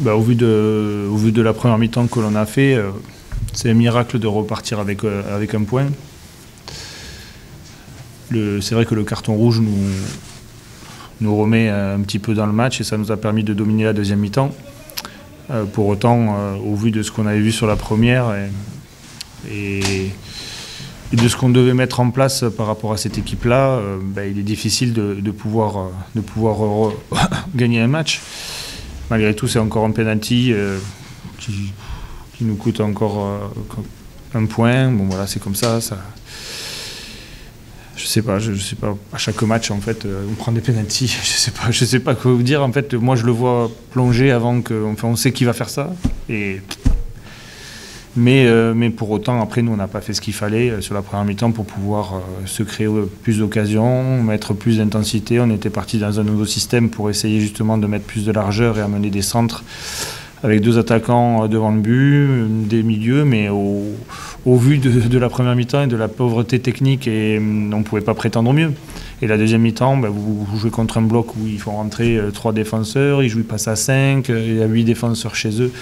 Au vu de la première mi-temps que l'on a fait, c'est un miracle de repartir avec un point. C'est vrai que le carton rouge nous remet un petit peu dans le match et ça nous a permis de dominer la deuxième mi-temps. Pour autant, au vu de ce qu'on avait vu sur la première et de ce qu'on devait mettre en place par rapport à cette équipe-là, il est difficile de pouvoir gagner un match. Malgré tout, c'est encore un penalty qui nous coûte encore un point. Bon voilà, c'est comme ça. Je sais pas. À chaque match, en fait, on prend des pénaltys. Je sais pas quoi vous dire. En fait, moi, je le vois plonger avant que. Enfin, on sait qui va faire ça. Mais pour autant, après, nous, on n'a pas fait ce qu'il fallait sur la première mi-temps pour pouvoir se créer plus d'occasions, mettre plus d'intensité. On était parti dans un nouveau système pour essayer justement de mettre plus de largeur et amener des centres avec 2 attaquants devant le but, des milieux, mais au vu de la première mi-temps et de la pauvreté technique, on ne pouvait pas prétendre mieux. Et la deuxième mi-temps, vous jouez contre un bloc où il faut rentrer 3 défenseurs, ils jouent passe à 5, il y a 8 défenseurs chez eux.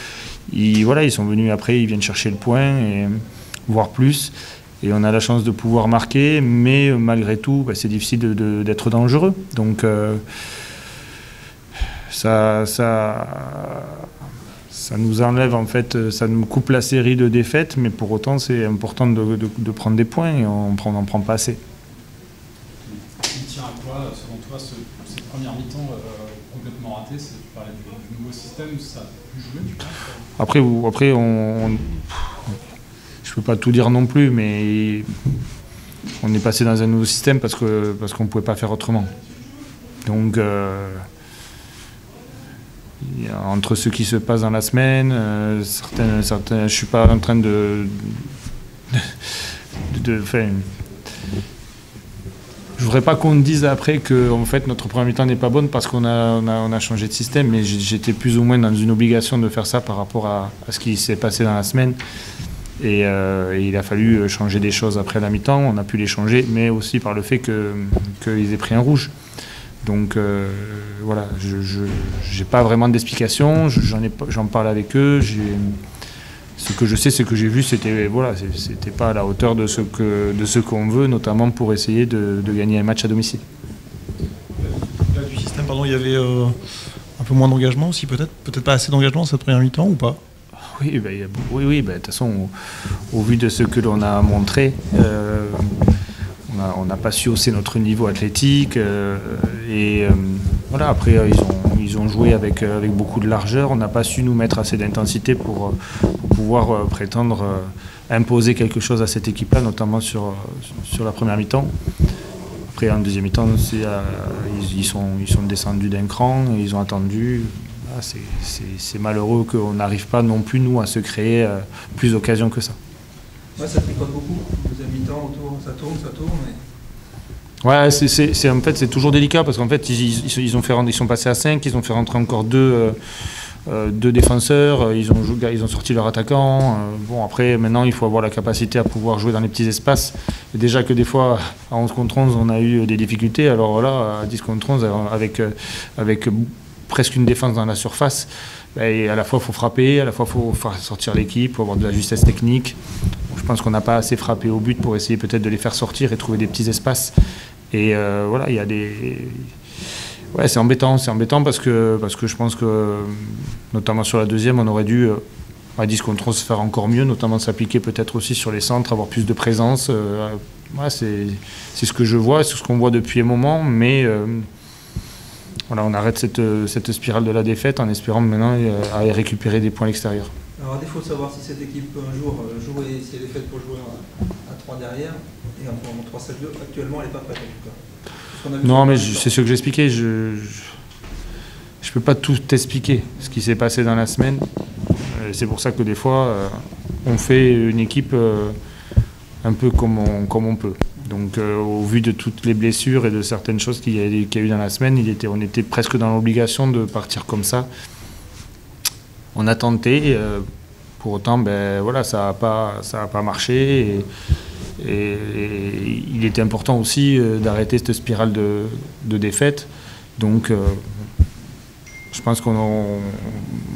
Ils sont venus après, ils viennent chercher le point, voire plus. Et on a la chance de pouvoir marquer, mais malgré tout, c'est difficile d'être dangereux. Donc ça nous enlève, en fait, ça nous coupe la série de défaites, mais pour autant, c'est important de prendre des points et on n'en prend pas assez. Il tient à quoi, selon toi, cette première mi-temps complètement ratée? Tu parlais du nouveau système, ça a pu jouer, tu penses? Après, je ne peux pas tout dire non plus, mais on est passé dans un nouveau système parce qu'on ne pouvait pas faire autrement. Donc, entre ce qui se passe dans la semaine, certains, je ne suis pas en train je voudrais pas qu'on me dise après que en fait, notre première mi-temps n'est pas bonne parce qu'on a changé de système, mais j'étais plus ou moins dans une obligation de faire ça par rapport à ce qui s'est passé dans la semaine. Et il a fallu changer des choses après la mi-temps, on a pu les changer, mais aussi par le fait qu'ils aient pris un rouge. Donc voilà, je n'ai pas vraiment d'explication, j'en parle avec eux. Ce que je sais, ce que j'ai vu, c'était pas à la hauteur de ce qu'on veut, notamment pour essayer de gagner un match à domicile. Là, du système, pardon, il y avait un peu moins d'engagement aussi, peut-être pas assez d'engagement cette première mi-temps ou pas? Oui, de toute façon, au vu de ce que l'on a montré, on n'a pas su hausser notre niveau athlétique. Voilà, après, ils ont joué avec beaucoup de largeur. On n'a pas su nous mettre assez d'intensité pour pouvoir prétendre imposer quelque chose à cette équipe-là, notamment sur la première mi-temps. Après, en deuxième mi-temps, ils sont descendus d'un cran, et ils ont attendu. C'est malheureux qu'on n'arrive pas non plus, nous, à se créer plus d'occasions que ça. Ouais, ça tricote beaucoup. Deuxième mi-temps, ça tourne. Ouais, en fait, c'est toujours délicat parce qu'en fait, ils sont passés à 5, ils ont fait rentrer encore 2 défenseurs, ils ont sorti leur attaquant. Bon, après, maintenant, il faut avoir la capacité à pouvoir jouer dans les petits espaces. Et déjà que des fois, à 11 contre 11, on a eu des difficultés. Alors là, à 10 contre 11, avec presque une défense dans la surface, et à la fois, il faut frapper, à la fois, il faut faire sortir l'équipe, il faut avoir de la justesse technique. Je pense qu'on n'a pas assez frappé au but pour essayer peut-être de les faire sortir et trouver des petits espaces. Et voilà, il y a des... Ouais, c'est embêtant parce que je pense que, notamment sur la deuxième, on aurait dû, à 10 contre 11, faire encore mieux, notamment s'appliquer peut-être aussi sur les centres, avoir plus de présence. Ouais, c'est ce que je vois, c'est ce qu'on voit depuis un moment, mais voilà, on arrête cette spirale de la défaite en espérant maintenant aller récupérer des points à l'extérieur. Alors à défaut de savoir si cette équipe peut un jour jouer, si elle est faite pour jouer à 3 derrière, et en 3-7-2, actuellement elle n'est pas prête en tout cas. Non, mais c'est ce que j'expliquais, je ne peux pas tout expliquer, ce qui s'est passé dans la semaine. C'est pour ça que des fois, on fait une équipe un peu comme on peut. Donc au vu de toutes les blessures et de certaines choses qu'il y a eu dans la semaine, on était presque dans l'obligation de partir comme ça. On a tenté, pour autant, voilà, ça n'a pas marché. Et il était important aussi d'arrêter cette spirale de défaite. Donc Je pense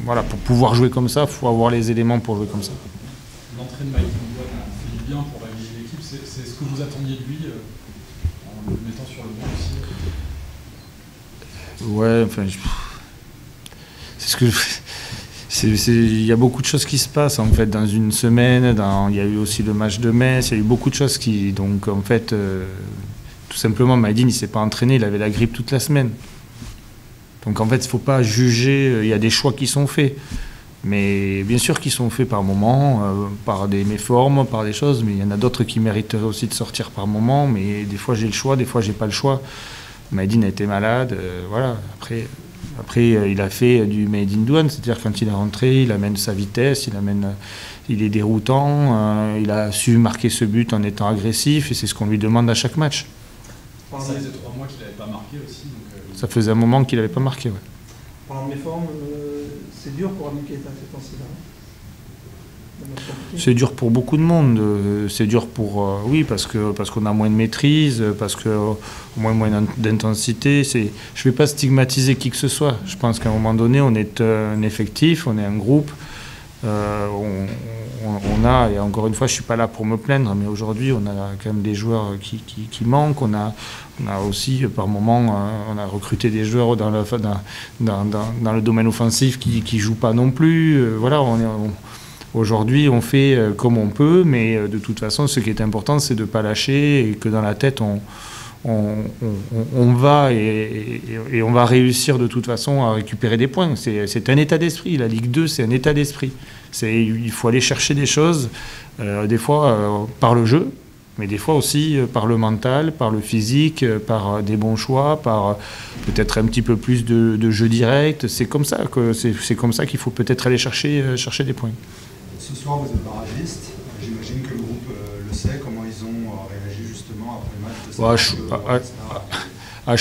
voilà, pour pouvoir jouer comme ça, il faut avoir les éléments pour jouer comme ça. L'entrée de Mike Ndoye a fait du bien pour réveiller l'équipe. C'est ce que vous attendiez de lui en le mettant sur le banc aussi? Ouais, enfin, c'est ce que il y a beaucoup de choses qui se passent en fait dans une semaine. Il y a eu aussi le match de Metz. Il y a eu beaucoup de choses qui, donc en fait, tout simplement, Maïdine, il s'est pas entraîné. Il avait la grippe toute la semaine. Donc en fait, il ne faut pas juger. Il y a des choix qui sont faits, mais bien sûr qu'ils sont faits par moments, par des méformes, par des choses. Mais il y en a d'autres qui mériteraient aussi de sortir par moments. Mais des fois j'ai le choix, des fois j'ai pas le choix. Maïdine a été malade, voilà. Après, il a fait du made in douane, c'est-à-dire quand il est rentré, il amène sa vitesse, il est déroutant, il a su marquer ce but en étant agressif, et c'est ce qu'on lui demande à chaque match. Ça faisait 3 mois qu'il n'avait pas marqué aussi. Ça faisait un moment qu'il n'avait pas marqué, ouais. Parlant de mes formes, c'est dur pour Abdelkader ces temps-ci. C'est dur pour beaucoup de monde. C'est dur pour oui, parce qu'on a moins de maîtrise, parce qu'on a moins d'intensité. Je ne vais pas stigmatiser qui que ce soit. Je pense qu'à un moment donné, on est un effectif, on est un groupe. On a, et encore une fois, je ne suis pas là pour me plaindre, mais aujourd'hui, on a quand même des joueurs qui manquent. On a aussi, par moment, on a recruté des joueurs dans le domaine offensif qui ne jouent pas non plus. Voilà, aujourd'hui, on fait comme on peut, mais de toute façon, ce qui est important, c'est de ne pas lâcher et que dans la tête, on va et on va réussir de toute façon à récupérer des points. C'est un état d'esprit. La Ligue 2, c'est un état d'esprit. Il faut aller chercher des choses, des fois par le jeu, mais des fois aussi par le mental, par le physique, par des bons choix, par peut-être un petit peu plus de jeu direct. C'est comme ça qu'il faut peut-être aller chercher des points. Ce soir, vous êtes barragiste. J'imagine que le groupe le sait, comment ils ont réagi justement après le match. À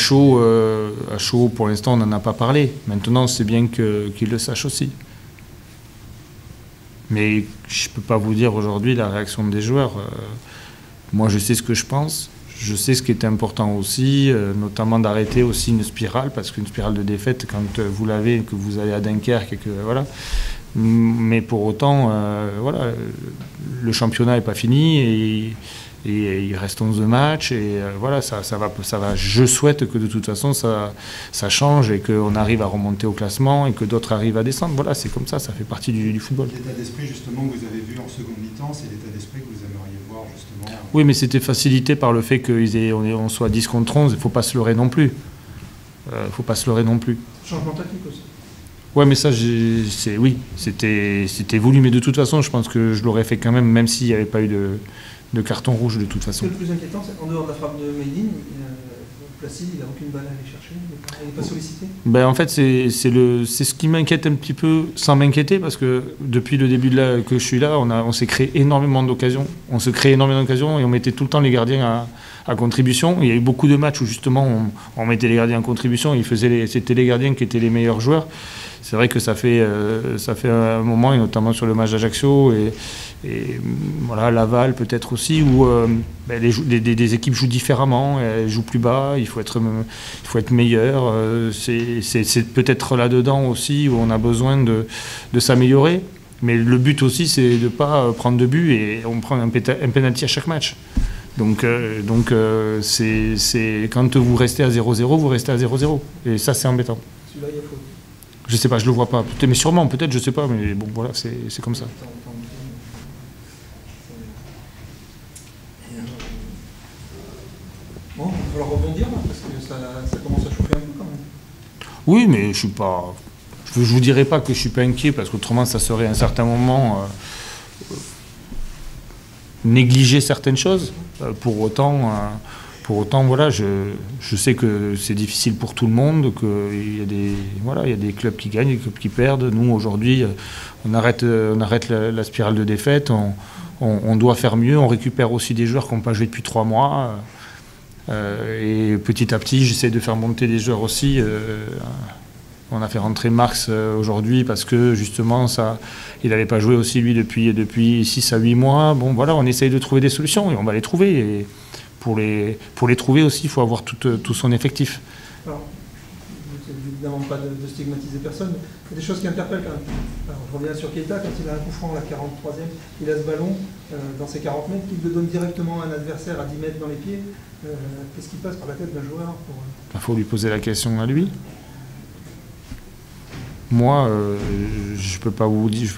chaud, pour l'instant, on n'en a pas parlé. Maintenant, c'est bien qu'ils le sachent aussi. Mais je ne peux pas vous dire aujourd'hui la réaction des joueurs. Moi, je sais ce que je pense. Je sais ce qui est important aussi, notamment d'arrêter aussi une spirale, parce qu'une spirale de défaite, quand vous l'avez, que vous allez à Dunkerque, et que voilà. Mais pour autant, voilà, le championnat n'est pas fini et il reste 11 matchs et voilà, ça va. Je souhaite que de toute façon ça change et qu'on arrive à remonter au classement et que d'autres arrivent à descendre. Voilà, c'est comme ça fait partie du football. L'état d'esprit justement que vous avez vu en seconde mi-temps, c'est l'état d'esprit que vous aimeriez voir justement. Oui, mais c'était facilité par le fait qu'on soit 10 contre 11, il ne faut pas se leurrer non plus. Changement tactique aussi. Ouais, mais ça, oui, c'était voulu, mais de toute façon, je pense que je l'aurais fait quand même s'il n'y avait pas eu de carton rouge de toute façon. Le plus inquiétant, c'est qu'en dehors de la frappe de Maïdine, Placide, il n'a aucune balle à aller chercher, il n'est pas sollicité. En fait, c'est ce qui m'inquiète un petit peu, sans m'inquiéter, parce que depuis le début que je suis là, on s'est créé énormément d'occasions. On se crée énormément d'occasions et on mettait tout le temps les gardiens à contribution. Il y a eu beaucoup de matchs où justement on mettait les gardiens en contribution et c'était les gardiens qui étaient les meilleurs joueurs. C'est vrai que ça fait un moment, et notamment sur le match d'Ajaccio et voilà, Laval peut-être aussi, où des équipes jouent différemment, elles jouent plus bas, il faut être meilleur. C'est peut-être là-dedans aussi où on a besoin de s'améliorer. Mais le but aussi, c'est de ne pas prendre de but et on prend un penalty à chaque match. Donc c'est quand vous restez à 0-0, vous restez à 0-0. Et ça, c'est embêtant. Celui-là, il y a faute. Je sais pas, je le vois pas. Mais sûrement, peut-être, je sais pas. Mais bon, voilà, c'est comme ça. Bon, il va falloir rebondir là, parce que ça commence à chauffer un peu quand même. Oui, mais je suis pas. Je vous dirais pas que je suis pas inquiet, parce qu'autrement, ça serait à un certain moment négliger certaines choses. Pour autant, voilà, je sais que c'est difficile pour tout le monde, qu'il y a des clubs qui gagnent, des clubs qui perdent. Nous, aujourd'hui, on arrête la spirale de défaite. On doit faire mieux. On récupère aussi des joueurs qui n'ont pas joué depuis 3 mois. Et petit à petit, j'essaie de faire monter des joueurs aussi. On a fait rentrer Marx aujourd'hui parce que justement, il n'avait pas joué aussi lui depuis 6 à 8 mois. Bon, voilà, on essaye de trouver des solutions et on va les trouver. Et pour les trouver aussi, il faut avoir tout son effectif. Alors, c'est évidemment pas de stigmatiser personne, mais il y a des choses qui interpellent quand même. Alors, je reviens sur Keita, quand il a un coup franc, la 43e, il a ce ballon dans ses 40 mètres, qu'il le donne directement à un adversaire à 10 mètres dans les pieds. Qu'est-ce qui passe par la tête d'un joueur pour... Il faut lui poser la question à lui. Moi, je peux pas vous dire,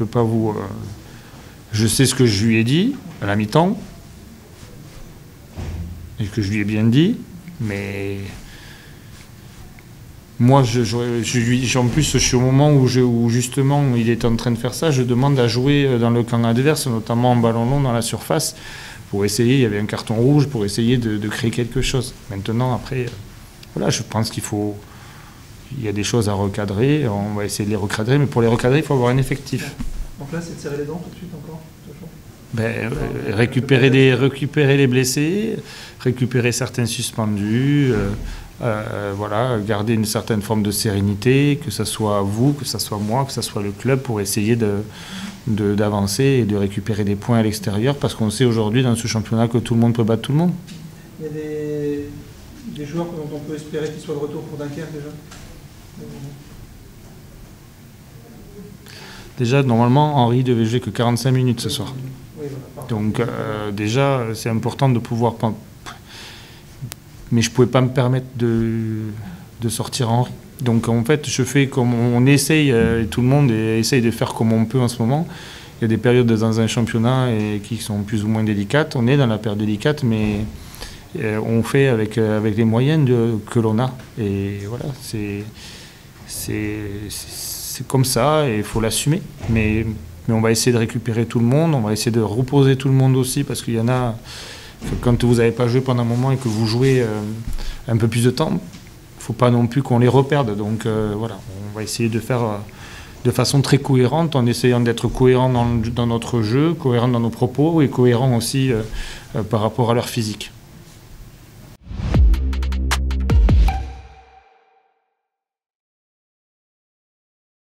je sais ce que je lui ai dit à la mi-temps, et que je lui ai bien dit, mais moi, en plus, je suis au moment où justement il est en train de faire ça, je demande à jouer dans le camp adverse, notamment en ballon long dans la surface, pour essayer, il y avait un carton rouge, pour essayer de créer quelque chose. Maintenant, après, voilà, je pense il y a des choses à recadrer, on va essayer de les recadrer, mais pour les recadrer, il faut avoir un effectif. Donc là, c'est de serrer les dents tout de suite encore, récupérer les blessés, récupérer certains suspendus, voilà, garder une certaine forme de sérénité, que ce soit vous, que ce soit moi, que ce soit le club, pour essayer d'avancer et de récupérer des points à l'extérieur, parce qu'on sait aujourd'hui dans ce championnat que tout le monde peut battre tout le monde. Il y a des joueurs dont on peut espérer qu'ils soient de retour pour Dunkerque déjà. Déjà, normalement, Henri devait jouer que 45 minutes ce soir. Oui, voilà, donc déjà, c'est important de pouvoir... Mais je ne pouvais pas me permettre de sortir Henri. Donc en fait, je fais comme on essaye, tout le monde essaye de faire comme on peut en ce moment. Il y a des périodes dans un championnat qui sont plus ou moins délicates. On est dans la période délicate, mais on fait avec les moyens que l'on a. Et voilà, c'est comme ça et il faut l'assumer. Mais on va essayer de récupérer tout le monde, on va essayer de reposer tout le monde aussi, parce qu'il y en a, quand vous n'avez pas joué pendant un moment et que vous jouez un peu plus de temps, il ne faut pas non plus qu'on les reperde. Donc voilà, on va essayer de faire de façon très cohérente, en essayant d'être cohérent dans notre jeu, cohérent dans nos propos et cohérent aussi par rapport à leur physique.